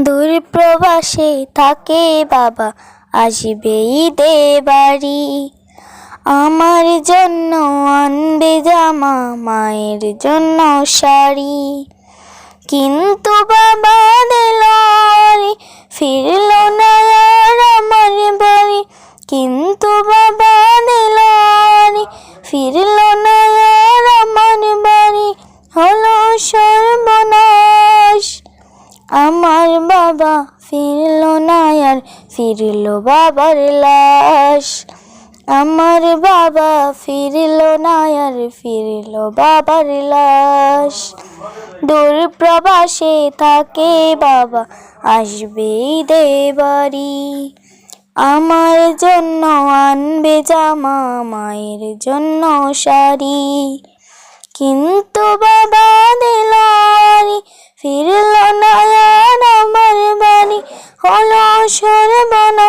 দূর প্রবাসে থাকে বাবা, আসবে ঈদে বাড়ি। আমার জন্য আনবে জামা, মায়ের জন্য শাড়ি। কিন্তু বাবা দিল আড়ি, ফিরল না আর আমার বাড়ি। কিন্তু বাবা দিল আড়ি, ফিরল না আর আমার বাড়ি। হলো সর্বনাশ, আমার বাবা ফিরল না আর, ফিরল বাবার লাশ। আমার বাবা ফিরল না আর, ফিরল বাবার লাশ। দূর প্রবাসে থাকে বাবা, আসবে ঈদে বাড়ি। আমার জন্য আনবে জামা, মায়ের জন্য শাড়ি। কিন্তু বাবা দিল আড়ি, ফিরল না আর আমার বাড়ি। হলো সর্বনাশ।